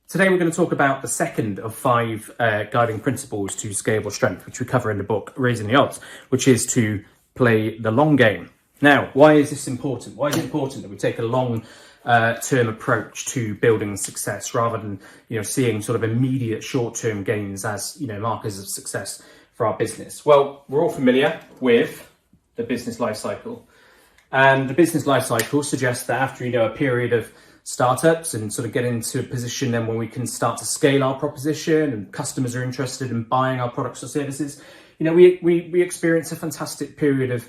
Today we're going to talk about the second of 5 guiding principles to scalable strength, which we cover in the book Raising the Odds, which is to play the long game. Now, why is this important? Why is it important that we take a long term approach to building success rather than seeing sort of immediate short-term gains as markers of success for our business? Well, we're all familiar with the business life cycle, and the business life cycle suggests that after a period of startups and sort of get into a position then when we can start to scale our proposition and customers are interested in buying our products or services, we experience a fantastic period of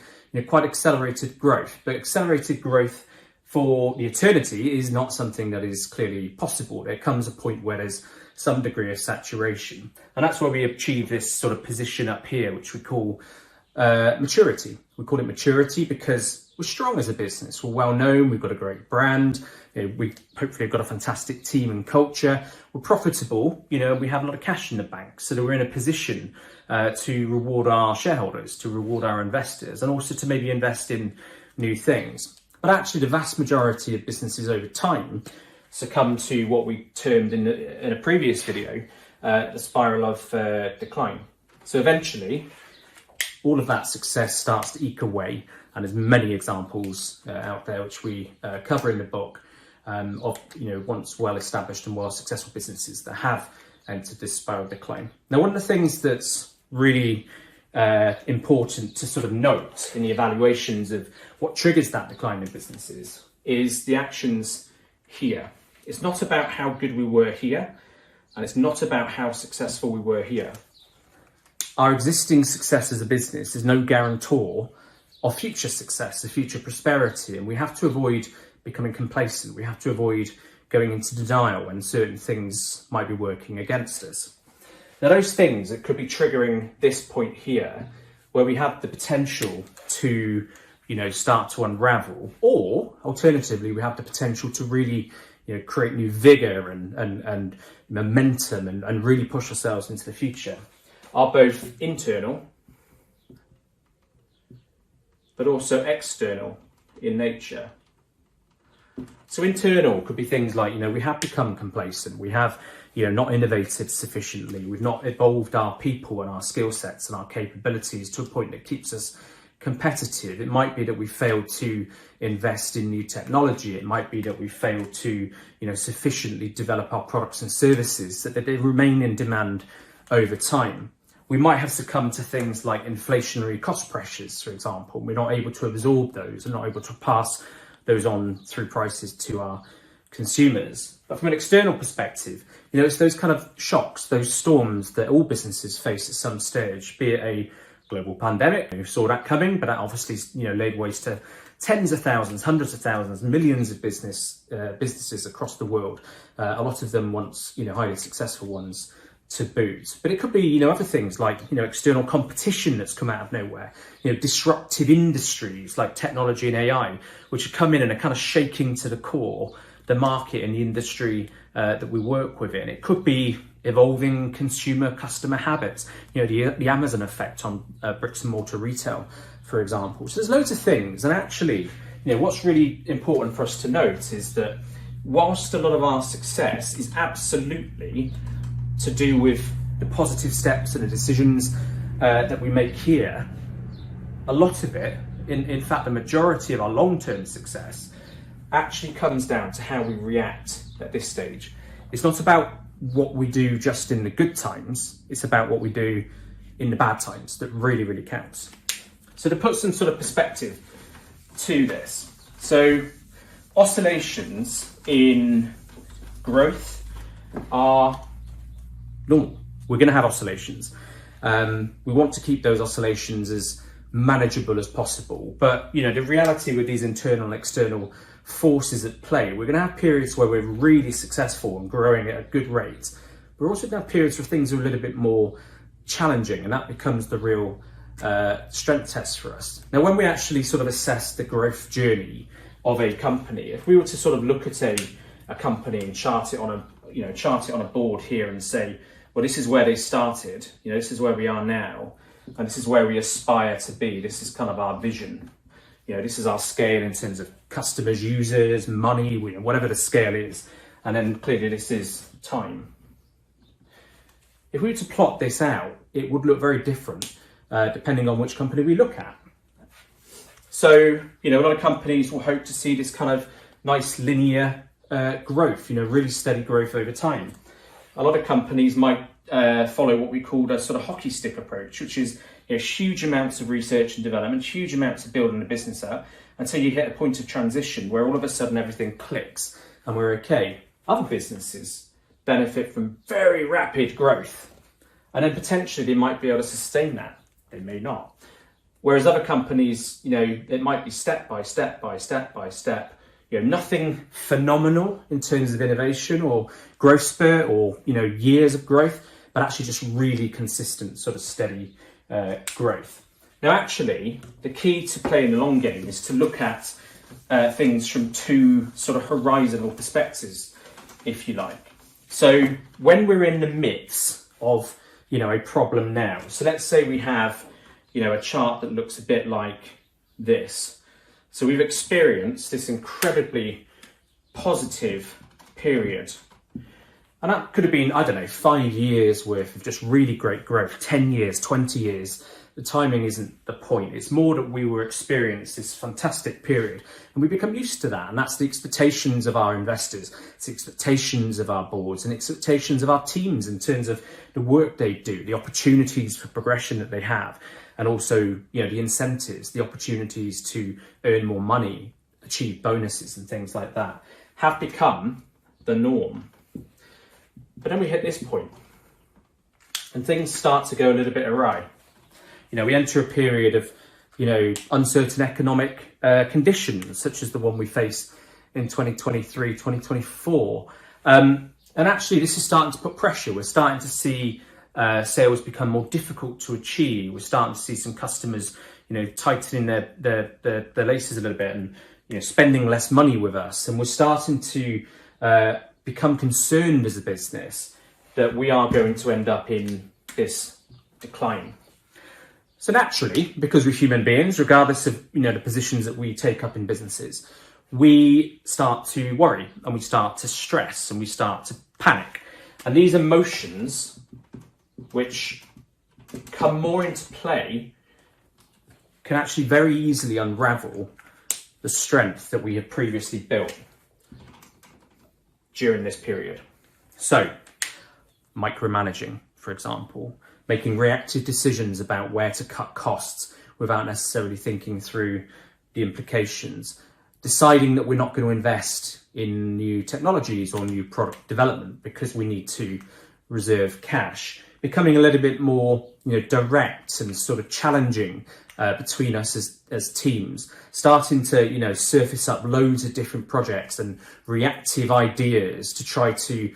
quite accelerated growth. But accelerated growth for the eternity is not something that is clearly possible. There comes a point where there's some degree of saturation, and that's where we achieve this sort of position up here, which we call maturity. We call it maturity because we're strong as a business. We're well known. We've got a great brand. We hopefully have got a fantastic team and culture. We're profitable. We have a lot of cash in the bank, so that we're in a position to reward our shareholders, to reward our investors, and also to maybe invest in new things. But actually, the vast majority of businesses over time succumb to what we termed in a previous video the spiral of decline. So eventually, all of that success starts to eke away, and there's many examples out there which we cover in the book of once well-established and well-successful businesses that have entered this spiral decline. Now, one of the things that's really important to sort of note in the evaluations of what triggers that decline in businesses is the actions here. It's not about how good we were here, and it's not about how successful we were here. Our existing success as a business is no guarantor of future success, of future prosperity, and we have to avoid becoming complacent. We have to avoid going into denial when certain things might be working against us. Now, those things that could be triggering this point here, where we have the potential to, start to unravel, or alternatively, we have the potential to really, create new vigor and momentum and really push ourselves into the future, are both internal, but also external in nature. So internal could be things like, we have become complacent. We have, not innovated sufficiently. We've not evolved our people and our skill sets and our capabilities to a point that keeps us competitive. It might be that we failed to invest in new technology. It might be that we failed to, sufficiently develop our products and services so that they remain in demand over time. We might have succumbed to things like inflationary cost pressures, for example. We're not able to absorb those and not able to pass those on through prices to our consumers. But from an external perspective, it's those kind of shocks, those storms that all businesses face at some stage, be it a global pandemic. We saw that coming, but that obviously, laid waste to tens of thousands, hundreds of thousands, millions of businesses across the world. A lot of them once, highly successful ones to boot. But it could be, other things like, external competition that's come out of nowhere, disruptive industries like technology and AI, which have come in and are kind of shaking to the core the market and the industry that we work within. It could be evolving consumer customer habits, the Amazon effect on bricks and mortar retail, for example. So there's loads of things. And actually, what's really important for us to note is that whilst a lot of our success is absolutely to do with the positive steps and the decisions that we make here, a lot of it, in fact, the majority of our long-term success actually comes down to how we react at this stage. It's not about what we do just in the good times, it's about what we do in the bad times that really, really counts. So to put some sort of perspective to this, so oscillations in growth are normal. We're going to have oscillations. We want to keep those oscillations as manageable as possible. But, the reality with these internal and external forces at play, we're going to have periods where we're really successful and growing at a good rate. We're also going to have periods where things are a little bit more challenging, and that becomes the real strength test for us. Now, when we actually sort of assess the growth journey of a company, if we were to sort of look at a company and chart it on a board here and say, well, this is where they started, this is where we are now, and this is where we aspire to be. This is kind of our vision. This is our scale in terms of customers, users, money, whatever the scale is. And then clearly this is time. If we were to plot this out, it would look very different depending on which company we look at. So, a lot of companies will hope to see this kind of nice linear growth, really steady growth over time. A lot of companies might follow what we call a sort of hockey stick approach, which is huge amounts of research and development, huge amounts of building a business up until you hit a point of transition where all of a sudden everything clicks and we're okay. Other businesses benefit from very rapid growth, and then potentially they might be able to sustain that. They may not. Whereas other companies, it might be step by step by step by step, nothing phenomenal in terms of innovation or growth spurt or, years of growth, but actually just really consistent sort of steady growth. Now, actually, the key to playing the long game is to look at things from two sort of horizontal perspectives, if you like. So when we're in the midst of, a problem now, so let's say we have, a chart that looks a bit like this. So we've experienced this incredibly positive period. And that could have been, 5 years worth of just really great growth, 10 years, 20 years. The timing isn't the point. It's more that we were experiencing this fantastic period and we become used to that. And that's the expectations of our investors. It's the expectations of our boards and expectations of our teams in terms of the work they do, the opportunities for progression that they have, and also, the incentives, the opportunities to earn more money, achieve bonuses and things like that have become the norm. But then we hit this point and things start to go a little bit awry. We enter a period of, uncertain economic conditions, such as the one we face in 2023, 2024. And actually, this is starting to put pressure. We're starting to see sales become more difficult to achieve. We're starting to see some customers, tightening their laces a little bit and, spending less money with us. And we're starting to become concerned as a business that we are going to end up in this decline. So naturally, because we're human beings, regardless of the positions that we take up in businesses, we start to worry and we start to stress and we start to panic. And these emotions, which come more into play, can actually very easily unravel the strength that we have previously built during this period. So, micromanaging, for example, making reactive decisions about where to cut costs without necessarily thinking through the implications, deciding that we're not going to invest in new technologies or new product development because we need to reserve cash, becoming a little bit more direct and sort of challenging between us as teams, starting to surface up loads of different projects and reactive ideas to try to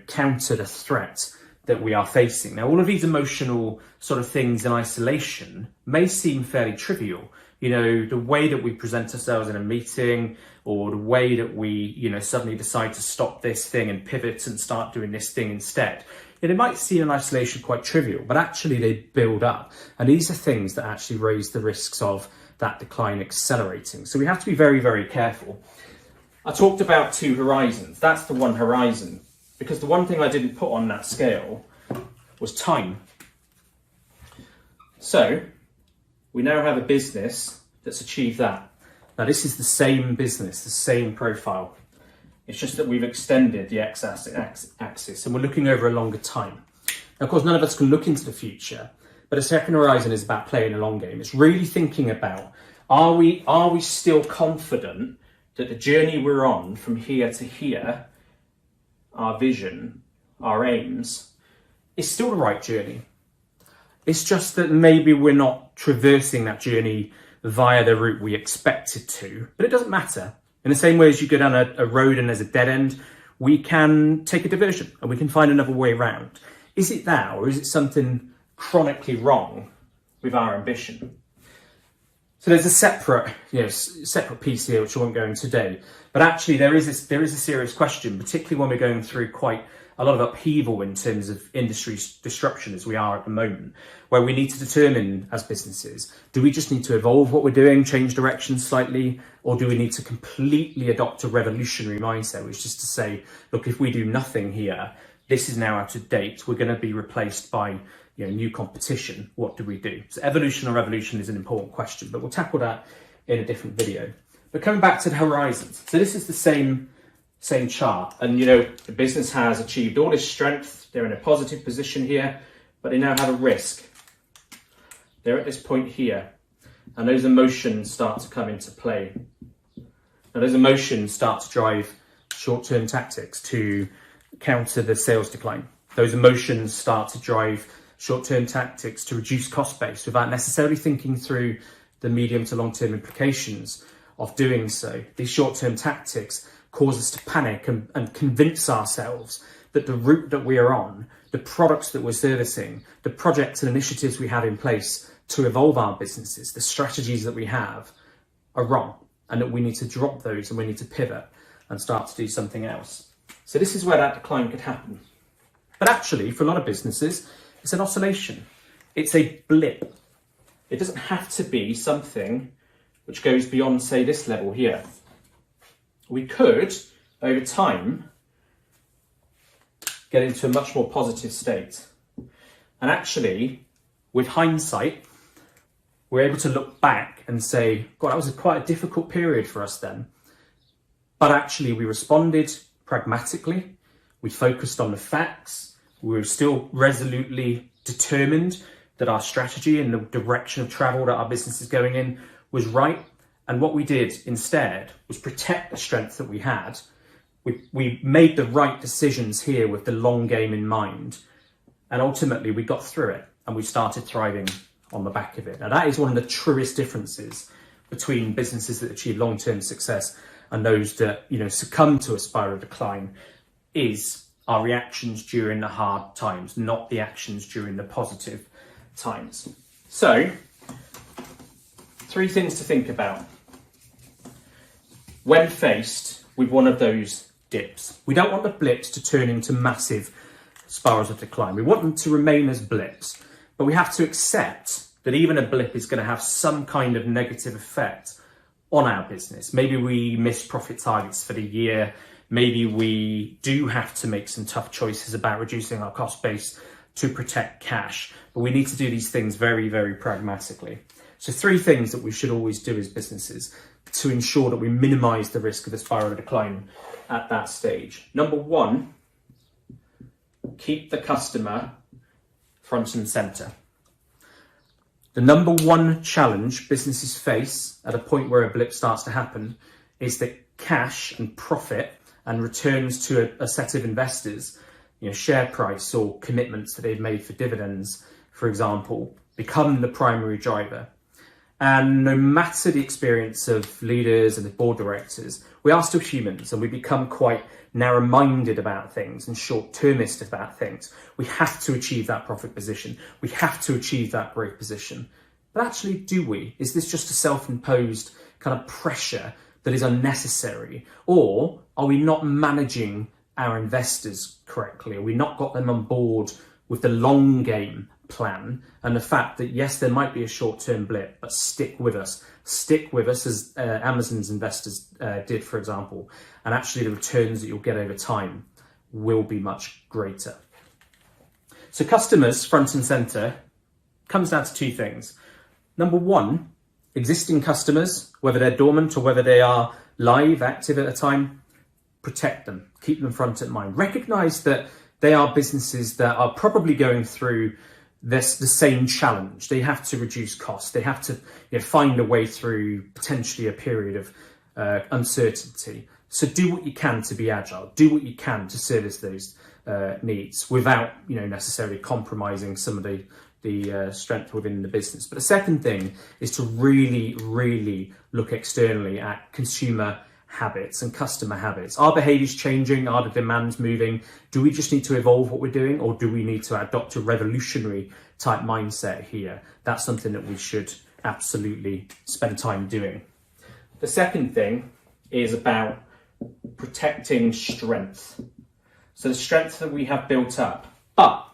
counter the threat that we are facing. Now, all of these emotional sort of things in isolation may seem fairly trivial. The way that we present ourselves in a meeting, or the way that we, suddenly decide to stop this thing and pivot and start doing this thing instead. It might seem in isolation quite trivial, but actually they build up. And these are things that actually raise the risks of that decline accelerating. So we have to be very, very careful. I talked about two horizons. That's the one horizon. Because the one thing I didn't put on that scale was time. So we now have a business that's achieved that. Now this is the same business, the same profile. It's just that we've extended the x-axis and we're looking over a longer time. Now, of course, none of us can look into the future, but a second horizon is about playing a long game. It's really thinking about, are we still confident that the journey we're on from here to here, our vision, our aims, is still the right journey? It's just that maybe we're not traversing that journey via the route we expected to, but it doesn't matter. In the same way as you go down a road and there's a dead end, we can take a diversion and we can find another way around. Is it that, or is it something chronically wrong with our ambition? So there's a separate piece here, which I won't go into today. But actually, there is a serious question, particularly when we're going through quite a lot of upheaval in terms of industry disruption, as we are at the moment, where we need to determine as businesses, do we just need to evolve what we're doing, change direction slightly, or do we need to completely adopt a revolutionary mindset, which is to say, look, if we do nothing here, this is now out of date, we're going to be replaced by new competition. What do we do? So evolution or revolution is an important question, but we'll tackle that in a different video. But coming back to the horizons, so this is the same chart, and the business has achieved all this strength. They're in a positive position here, but they now have a risk. They're at this point here, and those emotions start to come into play. Now those emotions start to drive short-term tactics to counter the sales decline. Those emotions start to drive short-term tactics to reduce cost base without necessarily thinking through the medium to long-term implications of doing so. These short-term tactics cause us to panic and convince ourselves that the route that we are on, the products that we're servicing, the projects and initiatives we have in place to evolve our businesses, the strategies that we have are wrong, and that we need to drop those and we need to pivot and start to do something else. So this is where that decline could happen. But actually, for a lot of businesses, it's an oscillation. It's a blip. It doesn't have to be something which goes beyond, say, this level here. We could, over time, get into a much more positive state. And actually, with hindsight, we're able to look back and say, God, that was quite a difficult period for us then. But actually, we responded pragmatically. We focused on the facts. We were still resolutely determined that our strategy and the direction of travel that our business is going in was right. And what we did instead was protect the strength that we had. We made the right decisions here with the long game in mind. And ultimately, we got through it and we started thriving on the back of it. Now, that is one of the truest differences between businesses that achieve long-term success and those that succumb to a spiral of decline, is our reactions during the hard times, not the actions during the positive times. So, 3 things to think about when faced with one of those dips. We don't want the blips to turn into massive spirals of decline. We want them to remain as blips, but we have to accept that even a blip is going to have some kind of negative effect on our business. Maybe we miss profit targets for the year. Maybe we do have to make some tough choices about reducing our cost base to protect cash. But we need to do these things very, very pragmatically. So 3 things that we should always do as businesses to ensure that we minimize the risk of a spiral of decline at that stage. Number 1, keep the customer front and center. The number 1 challenge businesses face at a point where a blip starts to happen is that cash and profit and returns to a set of investors, share price or commitments that they've made for dividends, for example, become the primary driver. And no matter the experience of leaders and the board directors, we are still humans and we become quite narrow-minded about things and short-termist about things. We have to achieve that profit position. We have to achieve that growth position. But actually, do we? Is this just a self-imposed kind of pressure that is unnecessary? Or are we not managing our investors correctly? Are we not got them on board with the long game plan and the fact that, yes, there might be a short-term blip, but stick with us. Stick with us as Amazon's investors did, for example. And actually the returns that you'll get over time will be much greater. So customers front and center comes down to 2 things. Number 1, existing customers, whether they're dormant or whether they are live, active at a time, protect them, keep them front of mind. Recognize that they are businesses that are probably going through the same challenge. They have to reduce costs. They have to find a way through potentially a period of uncertainty. So do what you can to be agile. Do what you can to service those needs without necessarily compromising some of the strength within the business. But the second thing is to really, really look externally at consumer habits and customer habits. Are behaviours changing? Are the demands moving? Do we just need to evolve what we're doing, or do we need to adopt a revolutionary type mindset here? That's something that we should absolutely spend time doing. The second thing is about protecting strength. So the strength that we have built up. But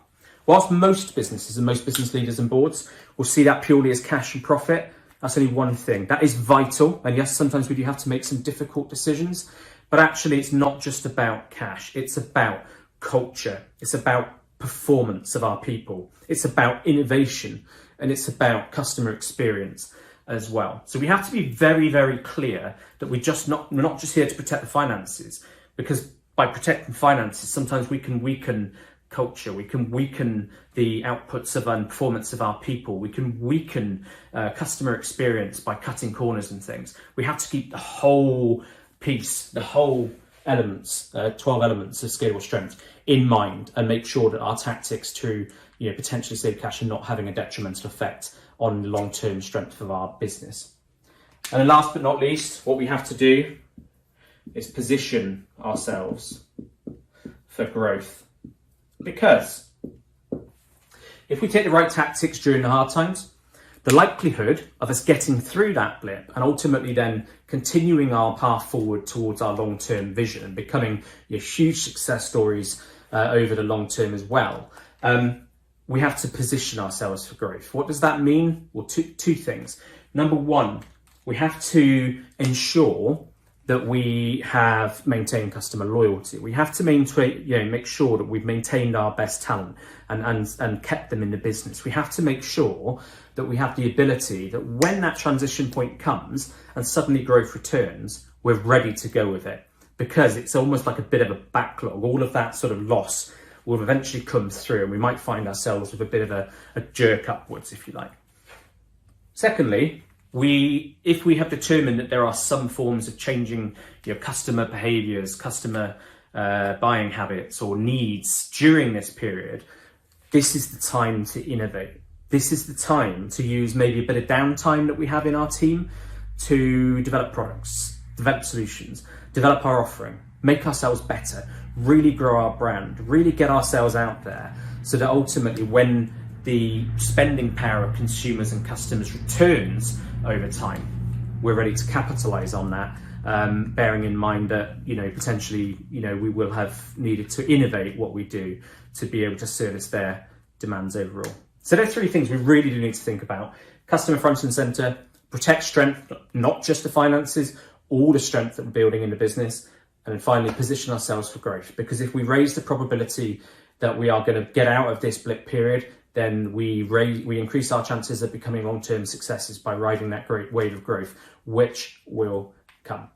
whilst most businesses and most business leaders and boards will see that purely as cash and profit, that's only one thing. That is vital. And yes, sometimes we do have to make some difficult decisions, but actually it's not just about cash. It's about culture. It's about performance of our people. It's about innovation, and it's about customer experience as well. So we have to be very, very clear that we're not just here to protect the finances, because by protecting finances, sometimes we can weaken culture, we can weaken the outputs of and performance of our people, we can weaken customer experience by cutting corners and things. We have to keep the whole piece, the whole elements, 12 elements of scalable strength in mind, and make sure that our tactics to potentially save cash are not having a detrimental effect on the long-term strength of our business. And then last but not least, what we have to do is position ourselves for growth. Because if we take the right tactics during the hard times, the likelihood of us getting through that blip and ultimately then continuing our path forward towards our long-term vision and becoming huge success stories over the long term as well, we have to position ourselves for growth. What does that mean? Well, two things. Number one, we have to ensure that we have maintained customer loyalty. We have to maintain, make sure that we've maintained our best talent and kept them in the business. We have to make sure that we have the ability that when that transition point comes and suddenly growth returns, we're ready to go with it, because it's almost like a bit of a backlog. All of that sort of loss will eventually come through, and we might find ourselves with a bit of a jerk upwards, if you like. Secondly, if we have determined that there are some forms of changing customer behaviours, customer buying habits or needs during this period, this is the time to innovate. This is the time to use maybe a bit of downtime that we have in our team to develop products, develop solutions, develop our offering, make ourselves better, really grow our brand, really get ourselves out there, so that ultimately when the spending power of consumers and customers returns over time, we're ready to capitalize on that, bearing in mind that potentially we will have needed to innovate what we do to be able to service their demands overall. So there's three things we really do need to think about: customer front and center, protect strength, not just the finances, all the strength that we're building in the business, and then finally position ourselves for growth. Because if we raise the probability that we are going to get out of this blip period, then we increase our chances of becoming long-term successes by riding that great wave of growth, which will come.